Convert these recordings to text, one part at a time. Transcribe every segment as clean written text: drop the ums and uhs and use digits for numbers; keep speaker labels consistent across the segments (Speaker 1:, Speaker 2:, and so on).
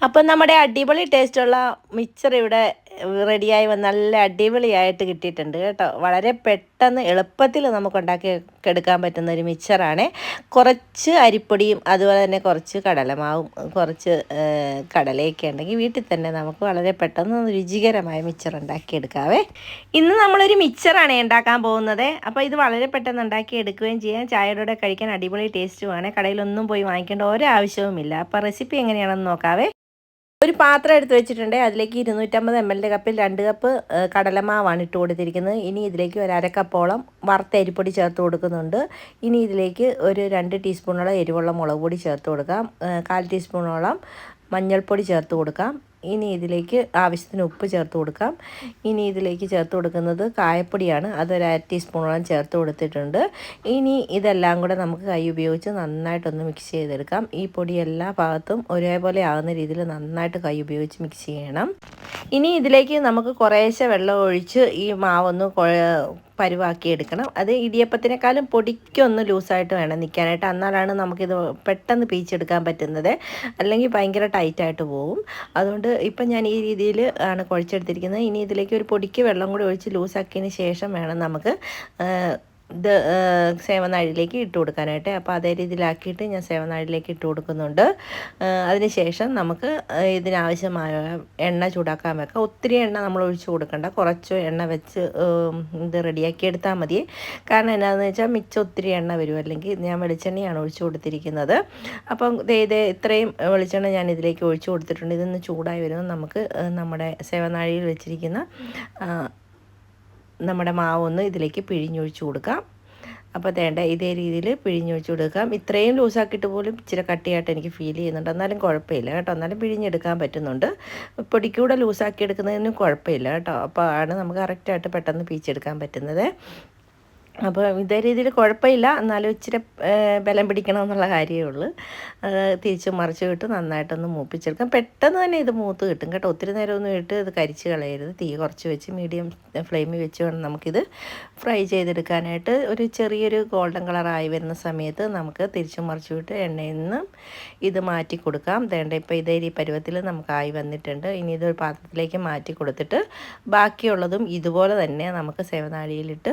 Speaker 1: അപ്പം നമ്മുടെ അടിപൊളി ടേസ്റ്റുള്ള മിക്സർ ഇവിടെ റെഡിയായി വന്ന് നല്ല അടിപൊളിയായിട്ട് കിട്ടിയിട്ടുണ്ട് കേട്ടോ. വളരെ പെട്ടെന്ന് എളുപ്പത്തിൽ നമുക്ക് എടുക്കാൻ പറ്റുന്ന ഒരു മിക്സറാണ്. കുറച്ച് അരിപ്പൊടിയും അതുപോലെ തന്നെ കുറച്ച് കടലമാവും കുറച്ച് കടലയൊക്കെ ഉണ്ടെങ്കിൽ വീട്ടിൽ തന്നെ നമുക്ക് വളരെ പെട്ടെന്ന് രുചികരമായ മിക്സർ ഉണ്ടാക്കിയെടുക്കാവേ. ഇന്ന് നമ്മളൊരു മിക്സറാണ് ഉണ്ടാക്കാൻ പോകുന്നത്. അപ്പോൾ ഇത് വളരെ പെട്ടെന്ന് ഉണ്ടാക്കിയെടുക്കുകയും ചെയ്യാം. ചായയുടെ കഴിക്കാൻ അടിപൊളി ടേസ്റ്റുമാണ്. കടയിലൊന്നും പോയി വാങ്ങിക്കേണ്ട ഒരാവശ്യവുമില്ല. അപ്പോൾ റെസിപ്പി എങ്ങനെയാണെന്ന് നോക്കാവേ. ഒരു പാത്രം എടുത്ത് വെച്ചിട്ടുണ്ട്. അതിലേക്ക് 250 ml കപ്പിൽ 2 കപ്പ് കടലമാവാണ് ഇട്ട് കൊടുത്തിരിക്കുന്നത്. ഇനി ഇതിലേക്ക് ഒരു അരക്കപ്പോളം വറുത്ത അരിപ്പൊടി ചേർത്ത് കൊടുക്കുന്നുണ്ട്. ഇനി ഇതിലേക്ക് ഒരു 2 ടീസ്പൂണോളം എരിവുള്ള മുളക് പൊടി ചേർത്ത് കൊടുക്കാം. 1/4 ടീസ്പൂണോളം മഞ്ഞൾപ്പൊടി ചേർത്ത് കൊടുക്കാം. ഇനി ഇതിലേക്ക് ആവശ്യത്തിന് ഉപ്പ് ചേർത്ത് കൊടുക്കാം. ഇനി ഇതിലേക്ക് ചേർത്ത് കൊടുക്കുന്നത് കായപ്പൊടിയാണ്. അതൊരു 1/2 ടീസ്പൂണോളം ചേർത്ത് കൊടുത്തിട്ടുണ്ട്. ഇനി ഇതെല്ലാം കൂടെ നമുക്ക് കൈ ഉപയോഗിച്ച് നന്നായിട്ടൊന്ന് മിക്സ് ചെയ്തെടുക്കാം. ഈ പൊടി എല്ലാ ഭാഗത്തും ഒരേപോലെ ആകുന്ന രീതിയിൽ നന്നായിട്ട് കൈ ഉപയോഗിച്ച് മിക്സ് ചെയ്യണം. ഇനി ഇതിലേക്ക് നമുക്ക് കുറേശ്ശെ വെള്ളം ഒഴിച്ച് ഈ മാവൊന്ന് പരുവാക്കി എടുക്കണം. അത് ഇടിയപ്പത്തിനേക്കാളും പൊടിക്കൊന്ന് ലൂസായിട്ട് വേണം നിൽക്കാനായിട്ട്. എന്നാലാണ് നമുക്കിത് പെട്ടെന്ന് പീച്ചെടുക്കാൻ പറ്റുന്നത്. അല്ലെങ്കിൽ ഭയങ്കര ടൈറ്റായിട്ട് പോകും. അതുകൊണ്ട് ഇപ്പം ഞാൻ ഈ രീതിയിൽ ആണ് കുഴച്ചെടുത്തിരിക്കുന്നത്. ഇനി ഇതിലേക്ക് ഒരു പൊടിക്ക് വെള്ളം കൂടി ഒഴിച്ച് ലൂസാക്കിയതിന് ശേഷം വേണം നമുക്ക് ഇത് സേവനാഴിയിലേക്ക് ഇട്ട് കൊടുക്കാനായിട്ട്. അപ്പോൾ അതേ രീതിയിലാക്കിയിട്ട് ഞാൻ സേവനാഴിയിലേക്ക് ഇട്ട് കൊടുക്കുന്നുണ്ട്. അതിനുശേഷം നമുക്ക് ഇതിനാവശ്യമായ എണ്ണ ചൂടാക്കാൻ വെക്കാം. ഒത്തിരി എണ്ണ നമ്മൾ ഒഴിച്ച് കൊടുക്കണ്ട, കുറച്ച് എണ്ണ വെച്ച് ഇത് റെഡിയാക്കി എടുത്താൽ മതി. കാരണം എന്നാന്ന് വെച്ചാൽ മിച്ചം ഒത്തിരി എണ്ണ വരും. അല്ലെങ്കിൽ ഞാൻ വെളിച്ചെണ്ണയാണ് ഒഴിച്ച് കൊടുത്തിരിക്കുന്നത്. അപ്പം ഇത്രയും വെളിച്ചെണ്ണ ഞാൻ ഇതിലേക്ക് ഒഴിച്ച് കൊടുത്തിട്ടുണ്ട്. ഇതൊന്ന് ചൂടായി വരുമ്പോൾ നമുക്ക് നമ്മുടെ സേവനാഴിയിൽ വെച്ചിരിക്കുന്ന നമ്മുടെ മാവൊന്ന് ഇതിലേക്ക് പിഴിഞ്ഞൊഴിച്ച് കൊടുക്കാം. അപ്പോൾ ഇതേ രീതിയിൽ പിഴിഞ്ഞൊഴിച്ച് കൊടുക്കാം. ഇത്രയും ലൂസാക്കിയിട്ട് പോലും ഇച്ചിരി കട്ടിയായിട്ട് എനിക്ക് ഫീൽ ചെയ്യുന്നുണ്ട്. എന്നാലും കുഴപ്പമില്ല കേട്ടോ. എന്നാലും പിഴിഞ്ഞെടുക്കാൻ പറ്റുന്നുണ്ട്. പൊടിക്കൂടെ ലൂസാക്കി എടുക്കുന്നതിനും കുഴപ്പമില്ല കേട്ടോ. അപ്പോൾ ആണ് നമുക്ക് കറക്റ്റായിട്ട് പെട്ടെന്ന് പീച്ചെടുക്കാൻ പറ്റുന്നത്. അപ്പോൾ ഇതേ രീതിയിൽ കുഴപ്പമില്ല. എന്നാലും ഇച്ചിരി ബലം പിടിക്കണം എന്നുള്ള കാര്യമേ ഉള്ളൂ. തിരിച്ച് മറിച്ച് വിട്ട് നന്നായിട്ടൊന്ന് മൂപ്പിച്ചെടുക്കാം. പെട്ടെന്ന് തന്നെ ഇത് മൂത്ത് കിട്ടും കേട്ടോ. ഒത്തിരി നേരമൊന്നും ഇട്ട് ഇത് കരിച്ച് കളയരുത്. തീ കുറച്ച് വെച്ച് മീഡിയം ഫ്ലെയിമിൽ വെച്ച് വേണം നമുക്കിത് ഫ്രൈ ചെയ്തെടുക്കാനായിട്ട്. ഒരു ചെറിയൊരു ഗോൾഡൻ കളറായി വരുന്ന സമയത്ത് നമുക്ക് തിരിച്ച് മറിച്ച് വിട്ട് എണ്ണയിൽ നിന്ന് ഇത് മാറ്റി കൊടുക്കാം. ഇപ്പോൾ ഇതേ ഈ പരുവത്തിൽ നമുക്കായി വന്നിട്ടുണ്ട്. ഇനി ഇതൊരു പാത്രത്തിലേക്ക് മാറ്റി കൊടുത്തിട്ട് ബാക്കിയുള്ളതും ഇതുപോലെ തന്നെ നമുക്ക് സേവനാഴിയിലിട്ട്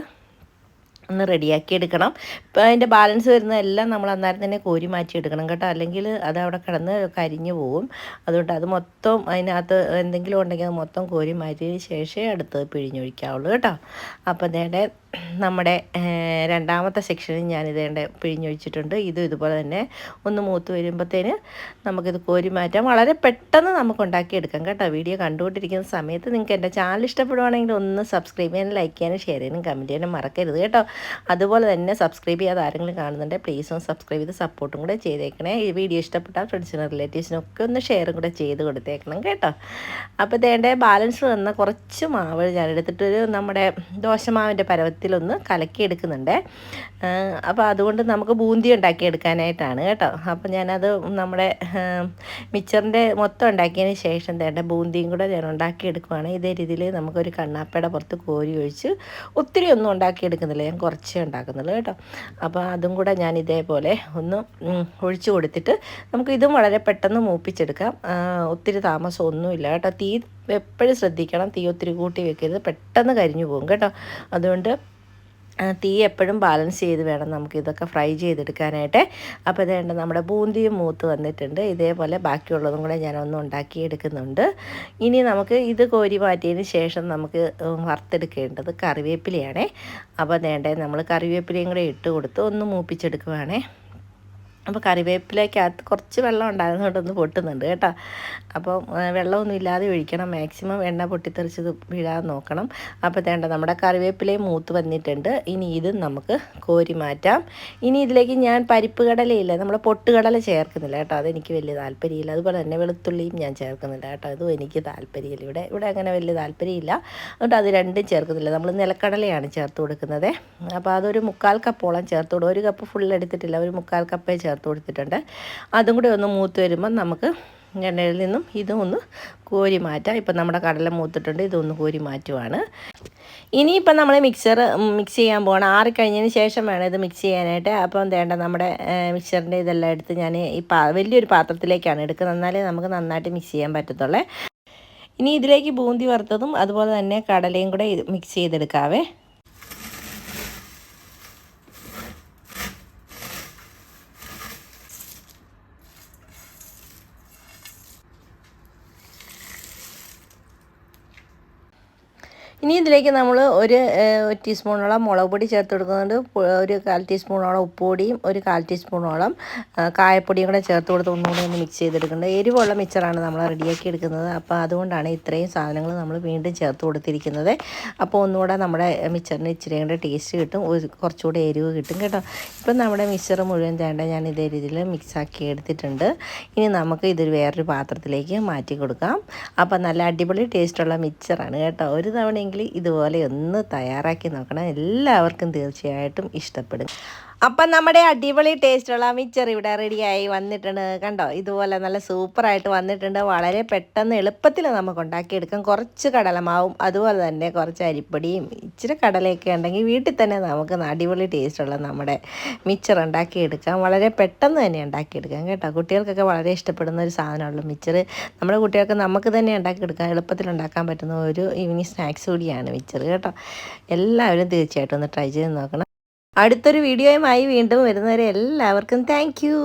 Speaker 1: ഒന്ന് റെഡിയാക്കി എടുക്കണം. ഇപ്പോൾ അതിൻ്റെ ബാലൻസ് വരുന്നതെല്ലാം നമ്മൾ അന്നേരം തന്നെ കോരി മാറ്റി എടുക്കണം കേട്ടോ. അല്ലെങ്കിൽ അത് അവിടെ കിടന്ന് കരിഞ്ഞു പോകും. അതുകൊണ്ട് അത് മൊത്തം അതിനകത്ത് എന്തെങ്കിലും ഉണ്ടെങ്കിൽ അത് മൊത്തം കോരി മാറ്റിയതിന് ശേഷമേ അടുത്തത് പിഴിഞ്ഞൊഴിക്കാവുള്ളൂ കേട്ടോ. അപ്പോൾ നമ്മുടെ രണ്ടാമത്തെ സെക്ഷനിൽ ഞാനിതേണ്ട പിഴിഞ്ഞൊഴിച്ചിട്ടുണ്ട്. ഇതുപോലെ തന്നെ ഒന്ന് മൂത്ത് വരുമ്പോഴത്തേന് നമുക്കിത് കോരി മാറ്റാം. വളരെ പെട്ടെന്ന് നമുക്ക് ഉണ്ടാക്കിയെടുക്കാം കേട്ടോ. വീഡിയോ കണ്ടുകൊണ്ടിരിക്കുന്ന സമയത്ത് നിങ്ങൾക്ക് എൻ്റെ ചാനൽ ഇഷ്ടപ്പെടുവാണെങ്കിൽ ഒന്ന് സബ്സ്ക്രൈബ് ചെയ്യാനും ലൈക്ക് ചെയ്യാനും ഷെയർ ചെയ്യാനും കമൻറ്റ് ചെയ്യാനും മറക്കരുത് കേട്ടോ. അതുപോലെ തന്നെ സബ്സ്ക്രൈബ് ചെയ്യാതെ ആരെങ്കിലും കാണുന്നുണ്ടെങ്കിൽ പ്ലീസ് ഒന്ന് സബ്സ്ക്രൈബ് ചെയ്ത് സപ്പോർട്ടും കൂടെ ചെയ്തേക്കണേ. ഈ വീഡിയോ ഇഷ്ടപ്പെട്ടാൽ ഫ്രണ്ട്സിനും റിലേറ്റീവ്സിനൊക്കെ ഒന്ന് ഷെയറും കൂടെ ചെയ്ത് കൊടുത്തേക്കണം കേട്ടോ. അപ്പോൾ ബാലൻസ് വന്ന കുറച്ച് മാവ് ഞാൻ എടുത്തിട്ടൊരു നമ്മുടെ ദോശമാവിൻ്റെ പരുവത്തിലൊന്ന് കലക്കിയെടുക്കുന്നുണ്ട്. അപ്പോൾ അതുകൊണ്ട് നമുക്ക് ബൂന്തി ഉണ്ടാക്കിയെടുക്കാനായിട്ടാണ് കേട്ടോ. അപ്പോൾ ഞാനത് നമ്മുടെ മിക്സറിൻ്റെ മൊത്തം ഉണ്ടാക്കിയതിന് ശേഷം ബൂന്തിയും കൂടെ ഞാൻ ഉണ്ടാക്കിയെടുക്കുവാണ്. ഇതേ രീതിയിൽ നമുക്കൊരു കണ്ണാപ്പയുടെ പുറത്ത് കോരി ഒഴിച്ച് ഒത്തിരി ഒന്നും ഉണ്ടാക്കിയെടുക്കുന്നില്ല, ഞാൻ കുറച്ചേ ഉണ്ടാക്കുന്നുള്ളൂ കേട്ടോ. അപ്പോൾ അതും കൂടെ ഞാൻ ഇതേപോലെ ഒന്ന് ഒഴിച്ച് കൊടുത്തിട്ട് നമുക്ക് ഇതും വളരെ പെട്ടെന്ന് മൂപ്പിച്ചെടുക്കാം. ഒത്തിരി താമസമൊന്നുമില്ല കേട്ടോ. തീ എപ്പോഴും ശ്രദ്ധിക്കണം, തീ ഒത്തിരി കൂട്ടി വെക്കരുത്, പെട്ടെന്ന് കരിഞ്ഞു പോകും കേട്ടോ. അതുകൊണ്ട് തീ എപ്പോഴും ബാലൻസ് ചെയ്ത് വേണം നമുക്കിതൊക്കെ ഫ്രൈ ചെയ്തെടുക്കാനായിട്ട്. അപ്പോൾ നമ്മുടെ ബൂന്തിയും മൂത്ത് വന്നിട്ടുണ്ട്. ഇതേപോലെ ബാക്കിയുള്ളതും കൂടെ ഞാനൊന്ന് ഉണ്ടാക്കിയെടുക്കുന്നുണ്ട്. ഇനി നമുക്ക് ഇത് കോരി മാറ്റിയതിന് ശേഷം നമുക്ക് വറുത്തെടുക്കേണ്ടത് കറിവേപ്പിലയാണേ. അപ്പോൾ നമ്മൾ കറിവേപ്പിലയും കൂടെ ഇട്ട് കൊടുത്ത് ഒന്ന് മൂപ്പിച്ചെടുക്കുവാണേ. അപ്പോൾ കറിവേപ്പിലേക്കകത്ത് കുറച്ച് വെള്ളം ഉണ്ടായിരുന്നോണ്ടൊന്ന് പൊട്ടുന്നുണ്ട് കേട്ടോ. അപ്പോൾ വെള്ളമൊന്നും ഇല്ലാതെ ഒഴിക്കണം. മാക്സിമം എണ്ണ പൊട്ടിത്തെറിച്ചത് വീഴാതെ നോക്കണം. അപ്പോൾ നമ്മുടെ കറിവേപ്പിലയും മൂത്ത് വന്നിട്ടുണ്ട്. ഇനി ഇത് നമുക്ക് കോരി മാറ്റാം. ഇനി ഇതിലേക്ക് ഞാൻ പരിപ്പ് കടലയില്ല, നമ്മൾ പൊട്ടുകടല ചേർക്കുന്നില്ല കേട്ടോ. അതെനിക്ക് വലിയ താല്പര്യമില്ല. അതുപോലെ തന്നെ വെളുത്തുള്ളിയും ഞാൻ ചേർക്കുന്നില്ല കേട്ടോ. അതും എനിക്ക് താല്പര്യമില്ല. ഇവിടെ അങ്ങനെ വലിയ താല്പര്യമില്ല. അതുകൊണ്ട് അത് രണ്ടും ചേർക്കുന്നില്ല. നമ്മൾ നിലക്കടലയാണ് ചേർത്ത് കൊടുക്കുന്നത്. അപ്പോൾ അതൊരു 1/4 കപ്പോളം ചേർത്ത് കൊടുക്കും. 1 കപ്പ് ഫുൾ എടുത്തിട്ടില്ല, ഒരു 1/4 കപ്പേ ചേർത്ത് കൊടുത്തിട്ടുണ്ട്. അതും കൂടെ ഒന്ന് മൂത്ത് വരുമ്പോൾ നമുക്ക് എണ്ണയിൽ നിന്നും ഇതും ഒന്ന് കോരി മാറ്റാം. ഇപ്പം നമ്മുടെ കടല മൂത്തിട്ടുണ്ട്, ഇതൊന്ന് കോരി മാറ്റുവാണ്. ഇനിയിപ്പം നമ്മൾ മിക്സ് ചെയ്യാൻ പോകണം. ആറിക്കഴിഞ്ഞതിന് ശേഷം വേണം ഇത് മിക്സ് ചെയ്യാനായിട്ട്. അപ്പം വേണ്ട നമ്മുടെ മിക്സറിൻ്റെ ഇതെല്ലാം എടുത്ത് ഞാൻ ഈ വലിയൊരു പാത്രത്തിലേക്കാണ് എടുക്കുന്നത്, എന്നാലേ നമുക്ക് നന്നായിട്ട് മിക്സ് ചെയ്യാൻ പറ്റത്തുള്ളേ. ഇനി ഇതിലേക്ക് ബൂന്തി വറുത്തതും അതുപോലെ തന്നെ കടലയും കൂടെ മിക്സ് ചെയ്തെടുക്കാവേ. ഇനി ഇതിലേക്ക് നമ്മൾ ഒരു ടീസ്പൂണോളം മുളക് പൊടി ചേർത്ത് കൊടുക്കുന്നുണ്ട്, ഒരു 1/4 ടീസ്പൂണോളം ഉപ്പുപൊടിയും ഒരു 1/4 ടീസ്പൂണോളം കായപ്പൊടിയും കൂടെ ചേർത്ത് കൊടുത്ത് ഒന്നുകൂടി ഒന്ന് മിക്സ് ചെയ്തെടുക്കുന്നുണ്ട്. എരിവുള്ള മിക്സറാണ് നമ്മൾ റെഡിയാക്കി എടുക്കുന്നത്, അപ്പോൾ അതുകൊണ്ടാണ് ഇത്രയും സാധനങ്ങൾ നമ്മൾ വീണ്ടും ചേർത്ത് കൊടുത്തിരിക്കുന്നത്. അപ്പോൾ ഒന്നുകൂടെ നമ്മുടെ മിക്സറിന് ഇച്ചിരി കൂടെ ടേസ്റ്റ് കിട്ടും, കുറച്ചുകൂടെ എരിവ് കിട്ടും കേട്ടോ. ഇപ്പം നമ്മുടെ മിക്സർ മുഴുവൻ തേണ്ട ഞാൻ ഇതേ രീതിയിൽ മിക്സാക്കി എടുത്തിട്ടുണ്ട്. ഇനി നമുക്ക് ഇതൊരു വേറൊരു പാത്രത്തിലേക്ക് മാറ്റി കൊടുക്കാം. അപ്പം നല്ല അടിപൊളി ടേസ്റ്റുള്ള മിക്സറാണ് കേട്ടോ. ഒരു തവണ ഇതുപോലെ ഒന്ന് തയ്യാറാക്കി നോക്കണം, എല്ലാവർക്കും തീർച്ചയായിട്ടും ഇഷ്ടപ്പെടും. അപ്പം നമ്മുടെ അടിപൊളി ടേസ്റ്റുള്ള മിക്സർ ഇവിടെ റെഡിയായി വന്നിട്ടുണ്ട് കണ്ടോ. ഇതുപോലെ നല്ല സൂപ്പറായിട്ട് വന്നിട്ടുണ്ട്. വളരെ പെട്ടെന്ന് എളുപ്പത്തിൽ നമുക്ക് ഉണ്ടാക്കിയെടുക്കാം. കുറച്ച് കടലമാവും അതുപോലെ തന്നെ കുറച്ച് അരിപ്പൊടിയും ഇച്ചിരി കടലയൊക്കെ ഉണ്ടെങ്കിൽ വീട്ടിൽ തന്നെ നമുക്ക് അടിപൊളി ടേസ്റ്റുള്ള നമ്മുടെ മിക്സർ ഉണ്ടാക്കിയെടുക്കാം. വളരെ പെട്ടെന്ന് തന്നെ ഉണ്ടാക്കിയെടുക്കാം കേട്ടോ. കുട്ടികൾക്കൊക്കെ വളരെ ഇഷ്ടപ്പെടുന്ന ഒരു സാധനമുള്ള മിക്സർ. നമ്മുടെ കുട്ടികൾക്ക് നമുക്ക് തന്നെ ഉണ്ടാക്കിയെടുക്കാം, എളുപ്പത്തിൽ ഉണ്ടാക്കാൻ പറ്റുന്ന ഒരു ഈവനിങ് സ്നാക്സ് കൂടിയാണ് മിക്സർ കേട്ടോ. എല്ലാവരും തീർച്ചയായിട്ടും ഒന്ന് ട്രൈ ചെയ്ത് നോക്കണം. അടുത്തൊരു വീഡിയോയുമായി വീണ്ടും വരുന്നവരെ എല്ലാവർക്കും താങ്ക് യു.